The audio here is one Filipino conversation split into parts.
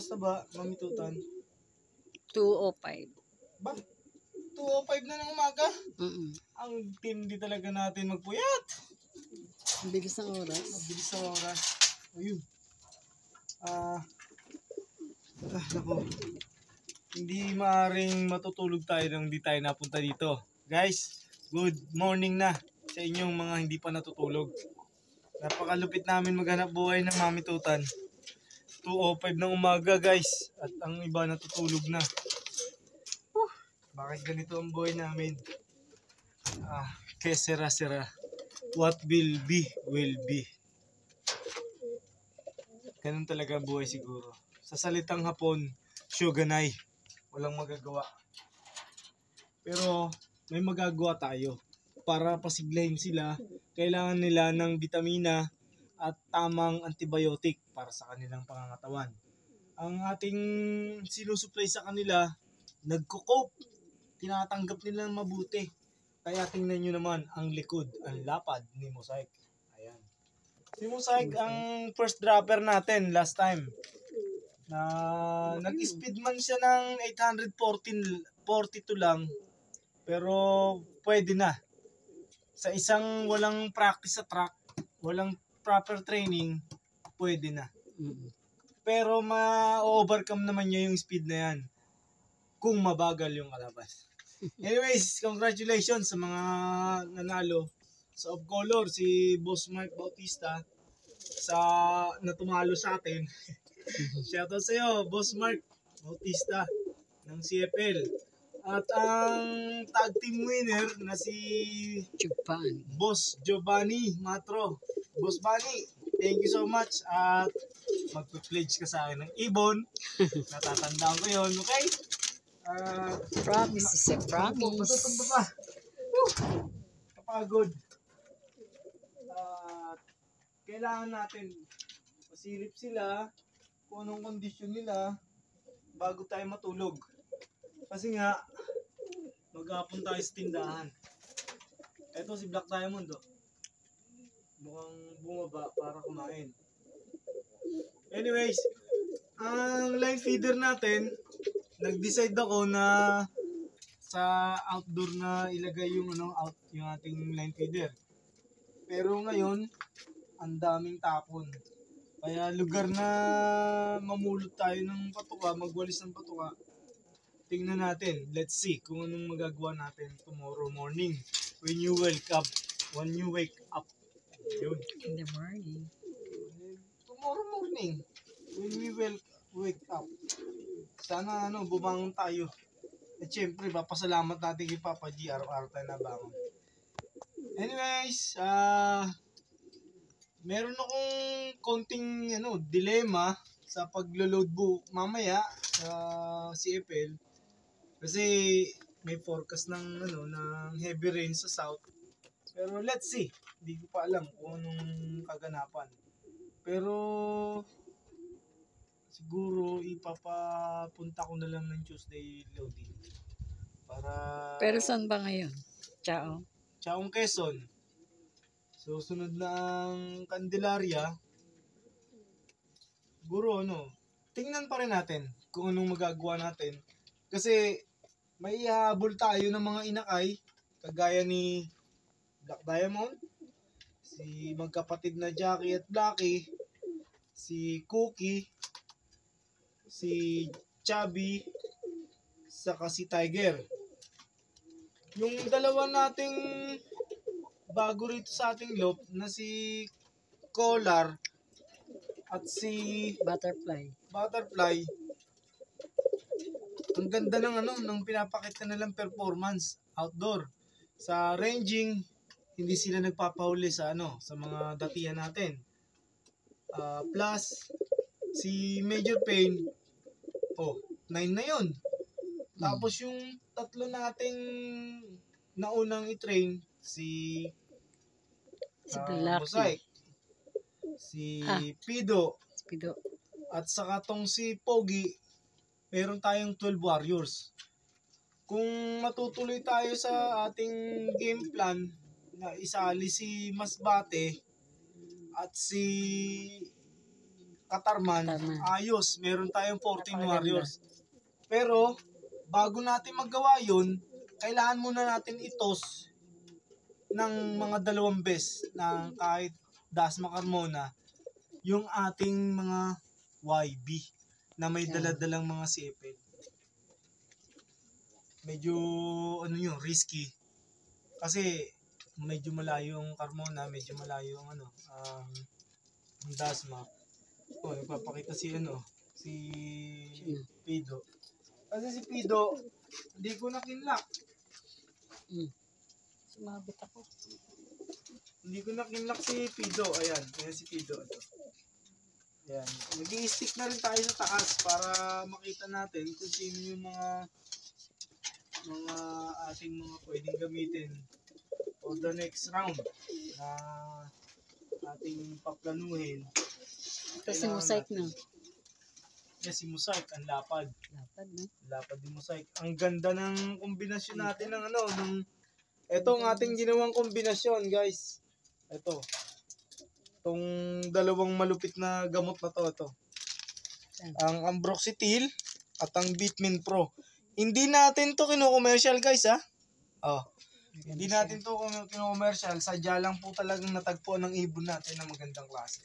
oras na ba, Mami Tutan? 2:05. Ba? 2:05 na ng umaga? Ang tindi talaga natin magpuyat. bilis ng oras. Mabilis ang oras. Ayun. Nako. Hindi maaring matutulog tayo nang hindi tayo napunta dito. Guys, good morning na sa inyong mga hindi pa natutulog. Napakalupit namin maghanap buhay ng Mami Tutan. 2:05 ng umaga guys. At ang iba natutulog na. Bakit ganito ang buhay namin? Que sera. What will be, will be. Ganun talaga ang buhay siguro. Sa salitang Hapon, shogunai. Walang magagawa. Pero may magagawa tayo. Para pasiglahin sila, kailangan nila ng bitamina at tamang antibiotic para sa kanilang pangangatawan. Ang ating sinusupply sa kanila, nagko-cope. Tinatanggap nila ng mabuti. Kaya tingnan nyo naman ang likod, ang lapad ni Mosaic. Ayan. Si Mosaic ang first dropper natin last time. Nag-speed man siya ng 842 lang. Pero pwede na. Sa isang walang practice sa track, walang proper training, pwede na. Pero ma-overcome naman niya yung speed na yan. Kung mabagal yung kalaban. Anyways, congratulations sa mga nanalo sa Of Color, si Boss Mark Bautista na tumalo sa atin. Shoutout sa iyo, Boss Mark Bautista ng CFL. At ang tag team winner na si Boss Giovanni Matro. Boss Bunny, thank you so much at magpe-pledge ka sa akin ng ibon. Natatandaan ko yun, okay? Promise is a promise. Matutumba pa. Kapagod. Kailangan natin pasilip sila kung anong kondisyon nila bago tayo matulog. Kasi nga, maghapon tayo sa tindahan. Ito si Black Diamond. Mukhang bumaba para kumain. Anyways, ang line feeder natin, nag-decide ako na sa outdoor na ilagay yung yung ating line feeder. Pero ngayon, ang daming tapon. Kaya lugar na mamulot tayo ng patuka, magwalis ng patuka. Tingnan natin. Let's see kung anong magagawa natin tomorrow morning when you wake up. Yun. In the morning. Tomorrow morning when we wake up. Sana bumangon tayo. At syempre, papasalamat natin kay Papa G, araw-araw tayo nabangon. Anyways, meron akong konting dilema sa paglo-load mamaya sa CFL. Kasi may forecast ng heavy rain sa south. Pero let's see. Hindi ko pa alam kung anong kaganapan. Pero siguro ipapapunta ko na lang ng Tuesday loading. Pero saan ba ngayon? Chaong Quezon. So sunod na ang Candelaria. Siguro tingnan pa rin natin kung anong magagawa natin. Kasi may ihahabol tayo ng mga inakay kagaya ni Black Diamond, si magkapatid na Jackie at Blackie, si Cookie, si Chubby, saka si Tiger. Yung dalawa nating bago rito sa ating loop na si Collar at si Butterfly. Ang ganda ng pinapakita nilang performance outdoor. Sa ranging, hindi sila nagpapahuli sa mga datihan natin. Plus si Major Pain, 9 na 'yon. Tapos yung tatlo nating naunang i-train, si Mosaic, si Pido, at saka tong si Pogi, meron tayong 12 warriors. Kung matutuloy tayo sa ating game plan na isali si Masbate at si Katarman, Katarman. ayos. Meron tayong 14 Napakaganda. warriors. Pero, bago natin magawa yun, kailangan muna natin itos ng mga 2 beses na kahit Dasma Carmona, yung ating mga YB na may daladalang mga sipid. Medyo ano yun, risky. Kasi medyo malayo yung Carmona, medyo malayo yung ang Dasma. Oh, nagpapakita si Pido. Kasi si Pido, hindi ko na kinlock. Sumabit ako. Hindi ko na kinlock si Pido. Ayan si Pido. Ito. Ayan. Nag-i-stick na rin tayo sa taas para makita natin kung sino yung mga ating mga pwedeng gamitin for the next round na ating paplanuhin. Ito si Mosaic na. Yes, si Mosaic, ang lapad. Lapad na. Lapad ni Mosaic. Ang ganda ng kombinasyon natin ito ang ating ginawang kombinasyon, guys. Ito. Itong 2 malupit na gamot na to. Ang Ambroxetil at ang Bitmin Pro. Hindi natin to kino-commercial, guys, ha? Oh. Hindi natin to kino-commercial. Sadya lang po talagang natagpuan ng ibon natin na magandang klase.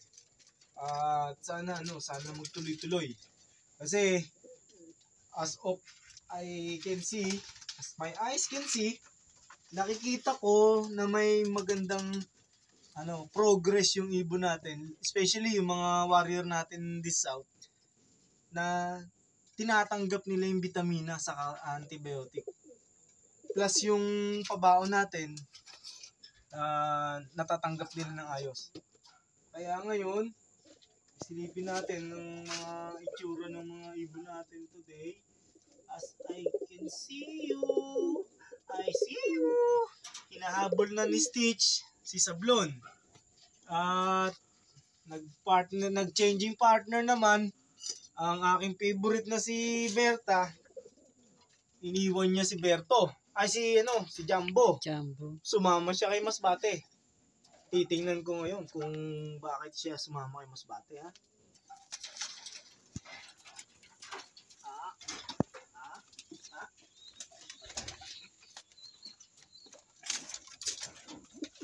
At sana magtuloy-tuloy. Kasi as my eyes can see, nakikita ko na may magandang progress yung ibon natin, especially yung mga warrior natin this south na tinatanggap nila yung vitamina sa antibiotic. Plus yung pabaon natin natatanggap nila ng ayos. Kaya ngayon, silipin natin ng mga itsura ng mga ibon natin today. As I can see you, I see you. Hinahabol na ni Stitch si Sablon. At nag-changing partner naman ang aking favorite na si Berta. Iniwan niya si Berto. Ay si Jumbo. Sumama siya kay Masbate. Titingnan ko ngayon kung bakit siya sumama kay Masbate, ha?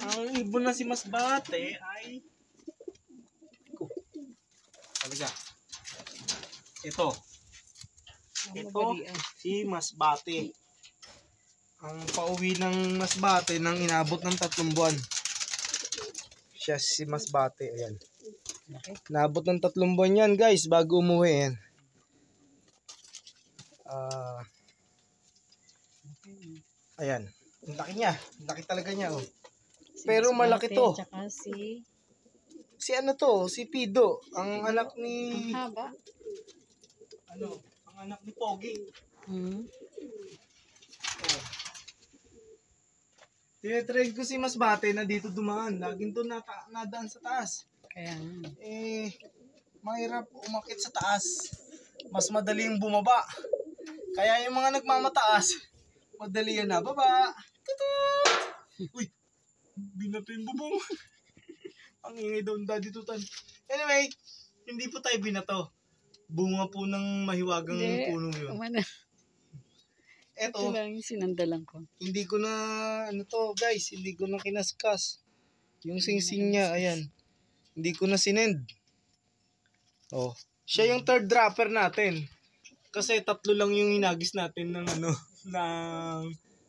Ang ibon na si Masbate ay talaga. Ito si Masbate. Ang pauwi ng Masbate nang inabot ng 3 buwan. Siya si Masbate, ayan. Inabot ng 3 buwan yan, guys, bago umuwi yan. Ayan. Ang laki niya. Ang laki talaga niya, oh. Pero malaki to. Tsaka si Pido. Ang anak ni... Ang haba. Ang anak ni Pogi. Oh. Tinetrain ko si Masbate na dito dumaan. Laging to nadaan sa taas. Kaya mahirap umakit sa taas. Mas madaling bumaba. Kaya yung mga nagmamataas, madali yan na baba. Uy! Binato yung bubong. Ang ingay daw ng daddy tutan. Anyway, hindi po tayo binato. Bunga po ng mahiwagang puno yun. Ito lang yung sinandalan ko. Hindi ko na, guys, hindi ko na kinaskas. Yung singsing niya, ayan. Hindi ko na sinend. Oh. Siya yung 3rd dropper natin. Kasi 3 lang yung hinagis natin ng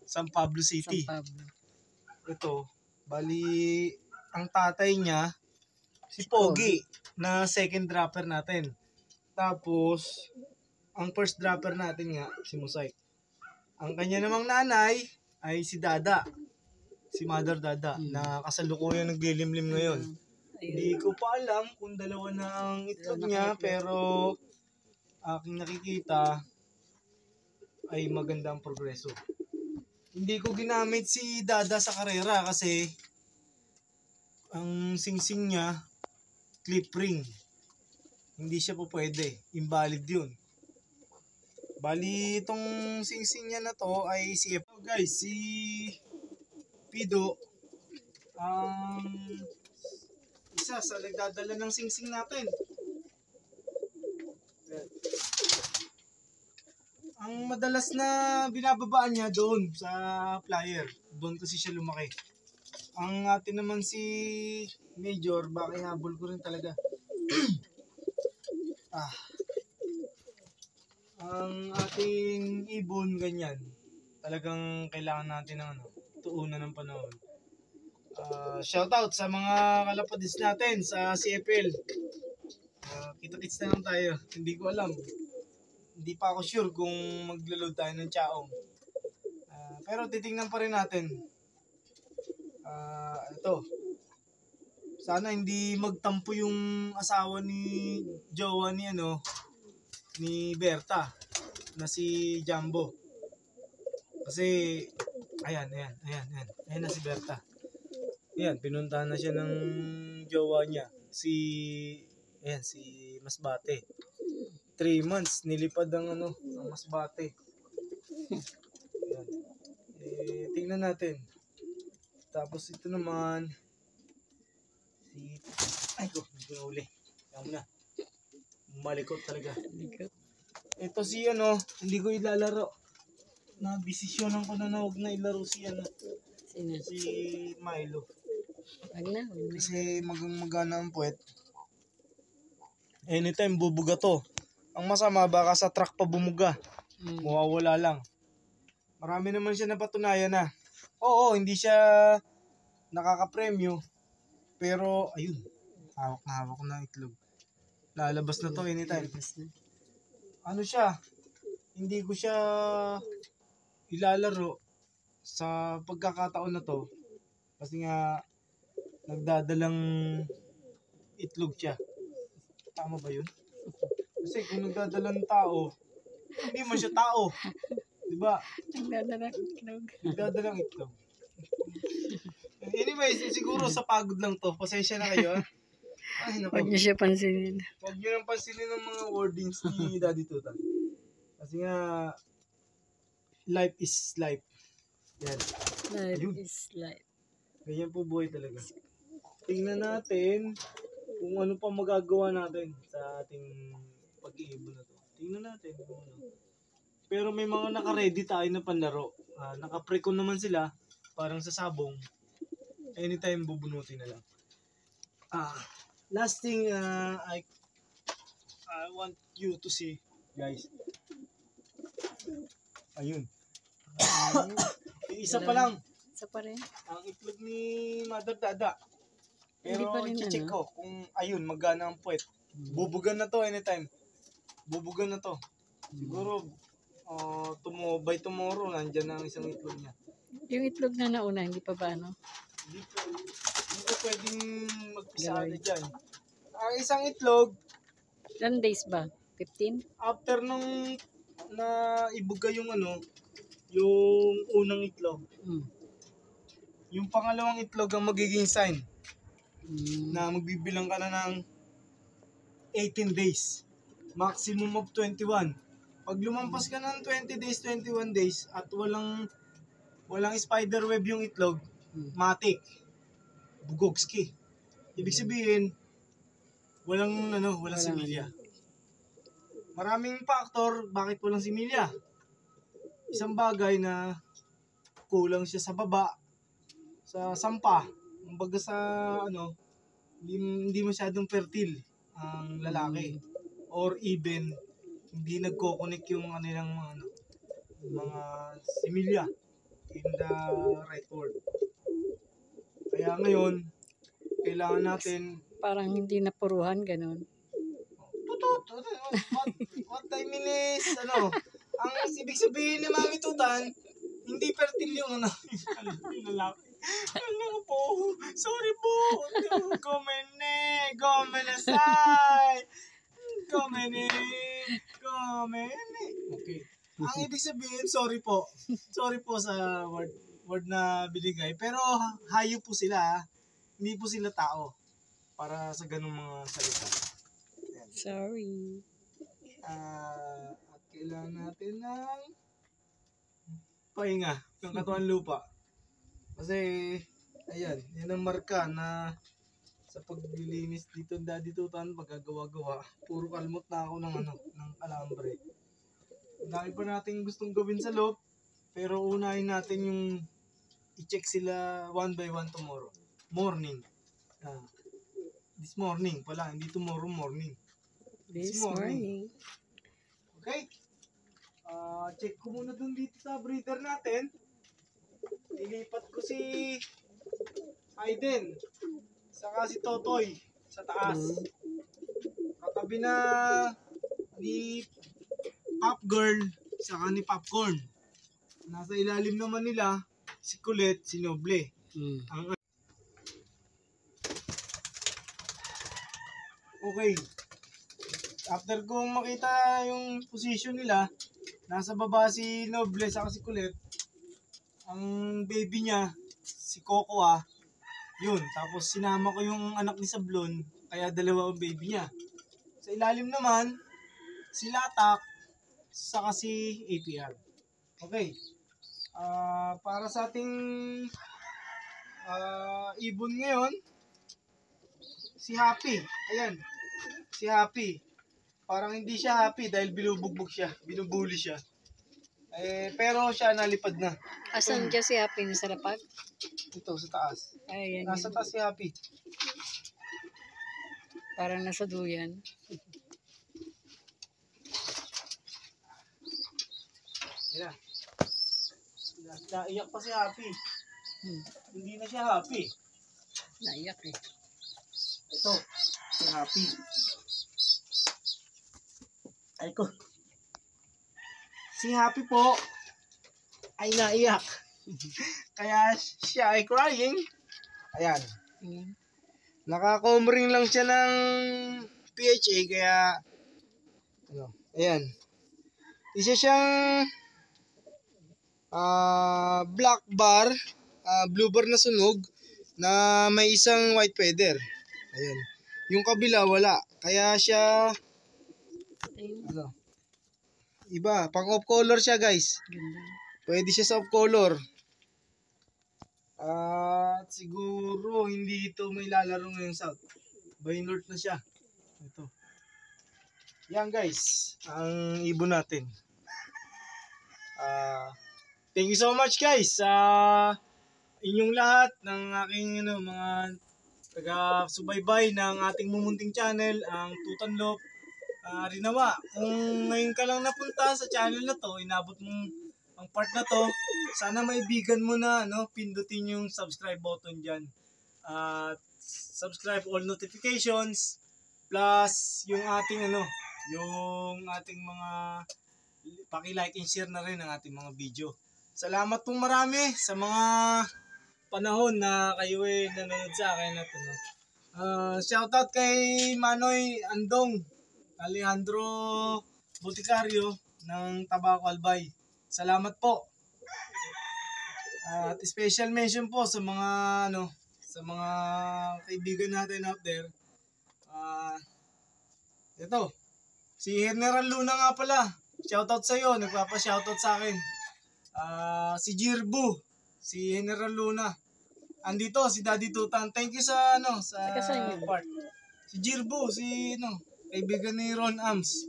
San Pablo City. Ito. Bali, ang tatay niya, si Pogi, na 2nd dropper natin. Tapos, ang 1st dropper natin nga, si Mosaic. Ang kanya namang nanay ay si Dada. Si Mother Dada, na kasalukuyan naglilimlim ngayon. Hindi ko pa alam kung 2 na ang itlog niya, pero aking nakikita ay maganda ang progreso. Hindi ko ginamit si Dada sa karera kasi ang singsing niya clip ring. Hindi siya po pwede. Invalid yun. Bali, itong singsing niya na to ay si guys, si Pido isa sa nagdadala ng singsing natin. Ang madalas na binababaan niya doon sa flyer. Doon kasi siya lumaki. Ang atin naman si Major, baka ihabol ko rin talaga. Ang ating ibon ganyan. Talagang kailangan natin ng tuunan ng panahon. Shoutout sa mga kalapadis natin sa CFL. Kita-kits na lang tayo. Hindi ko alam. Hindi pa ako sure kung maglo-load tayo ng Chaong. Pero titingnan pa rin natin. Ito. Sana hindi magtampo yung asawa ni jowa ni Berta na si Jumbo. Kasi ayan na si Berta. Ayan, pinuntahan na siya ng jowa niya, si Masbate. 3 months nilipad ang Masbate. Ayan. Tingnan natin. Tapos ito naman ay ko, hindi ko uli. Yan na. Malikot talaga. Ito si hindi ko ilalaro. Nabisisyonan ko na huwag na ilaro si Sino? si Milo. Wag na. Kasi magana ang puwet. Anytime bubuga to. Ang masama baka sa truck pa bumuga. Mawawala lang. Marami naman siya napatunayan na. Oo, hindi siya nakaka-premyo. Pero ayun, hawak na itlog. Lalabas na to anytime. Ano siya? Hindi ko siya ilalaro sa pagkakataon na to. Kasi nga nagdadalang itlog siya. Tama ba yun? Kasi kung nagdadalang tao, hindi man siya tao. Diba? Nagdadalang itlog. Anyways, siguro sa pagod lang to. Pasensya na kayo. Ay, naku. Huwag niyo siya pansinin. Huwag niyo nang pansinin ng mga wordings ni Daddy Tutan. Kasi nga, life is life. Yan. Life is life. Ganyan po buhay talaga. Tingnan natin kung ano pa magagawa natin sa ating pag-iibon na to. Tingnan natin kung ano. Pero may mga naka-ready tayo na panlaro. Naka-pre-con naman sila. Parang sa sabong. Anytime bubunutin na lang. Last thing I want you to see, guys. Ayun. Isa pa lang. Isa pa rin. Ang itlog ni Mother Dada. Hindi Pero pa rin i-check ko kung ayun, magana ang puwet. Bubugan na to anytime. Bubugan na to. Siguro by tomorrow nandyan na ang isang itlog niya. Yung itlog na nauna, hindi pa ba Hindi ko pwedeng magpisada dyan. Ang isang itlog, ilan days ba? 15? after nung na ibuga yung yung unang itlog, yung pangalawang itlog ang magiging sign na magbibilang ka na ng 18 days. Maximum of 21. Pag lumampas ka ng 20 days, 21 days at walang spider web yung itlog, matik. Bugogski. Ibig sabihin, walang similya. Maraming factor bakit walang similya. Isang bagay na kulang siya sa baba, sa sampa, kumbaga sa hindi masyadong fertile ang lalaki, or even hindi nagko-connect yung kanilang mga similya in the right word. Kaya ngayon kailangan natin Parang hindi napuruhan, ganun. What I mean is, ang ibig sabihin ni Mami Tutan, hindi fertile yung yung lalaki. Ano po? Sorry po. Gomenasay. Okay. Ang ibig sabihin, sorry po. Sorry po sa word na binigay. Pero hayop po sila. Hindi po sila tao. Para sa ganung mga salita. Ayan. Sorry. At kailangan natin ng pahinga ng katawan lupa. Kasi, ayan, yan ang marka na sa paglilinis dito Daddy Tutan, pagkagawa-gawa, puro kalmot na ako ng alambre. Dahil pa natin gustong gawin sa loob. Pero unahin natin yung i-check sila one by one tomorrow. Morning. This morning pala, hindi tomorrow morning. This morning. Okay? Check ko muna dun dito sa breeder natin. Ilipat ko si Aiden. Saka si Totoy sa taas. Katabi na ni Pop Girl saka ni Popcorn. Nasa ilalim naman nila si Colette, si Noble. Okay. After kong makita yung position nila, nasa baba si Noble saka si Colette. Ang baby niya, si Coco yun. Tapos sinama ko yung anak ni Sablon, kaya dalawa ang baby niya. Sa ilalim naman, si Latak, saka si APR. Okay. Para sa ating ibon ngayon, si Happy. Ayan. Si Happy. Parang hindi siya happy dahil binubugbog siya. Binubuli siya. Pero siya nalipad na. Asan dyan si Happy sa lapag? Ito, sa taas. Ayan. Nasa taas si Happy. Parang nasa duyan. Ayan. Naiyak pa si Happy. Hindi na siya happy. Naiyak eh. Ito, si Happy. Ay ko. Si Happy po ay naiyak. Kaya siya ay crying. Ayan. Nakakomring lang siya ng PHA kaya ayan. Isa siyang black bar, blue bar na sunog na may isang white feather. Ayan. Yung kabila wala. Kaya siya iba, pang off color siya guys. Pwede siya sa off color. At siguro hindi ito may lalaro ngayong south. By north na siya. Ito. Yan guys, ang ibon natin. Thank you so much guys sa inyong lahat ng aking mga taga-subaybay ng ating mumunting channel, ang Tutanlop. Rinawa, kung ngayon ka lang napunta sa channel na to, inabot mo ang part na to, sana maibigan mo na, pindutin yung subscribe button dyan. Subscribe all notifications, plus yung ating yung ating mga paki-like and share na rin ang ating mga video. Salamat pong marami sa mga panahon na kayo nanonood sa akin at shoutout kay Manoy Andong Alejandro Boticario ng Tabaco Albay. Salamat po. At special mention po sa mga sa mga kaibigan natin out there. Ito. Si General Luna nga pala. Shoutout sa iyo, nagpapa-shoutout sa akin. Si Jirbu, si General Luna. Andito si Daddy Tutan. Thank you sa sa part. Si Jirbu, si kaibigan ni Ron Ams.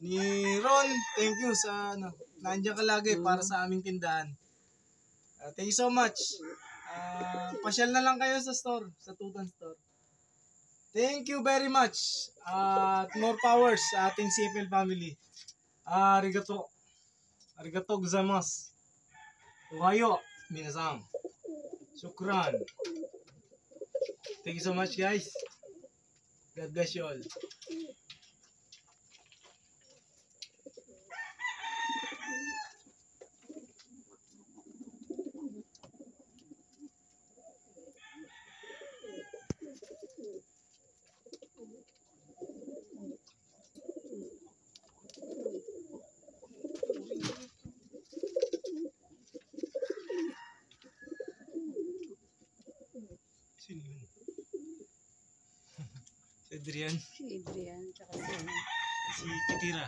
Ni Ron, thank you sa nandiyan ka lagi para sa aming tindahan. Thank you so much. Pasyal na lang kayo sa store, sa Tutan store. Thank you very much. At more powers sa ating CFL family. Arigato. Arigato gozaimasu. Ohayo, minasan. Shukran. Thank you so much guys. God bless you all. Sino yun? Si Adrian. Si Adrian, tsaka Si Kitira.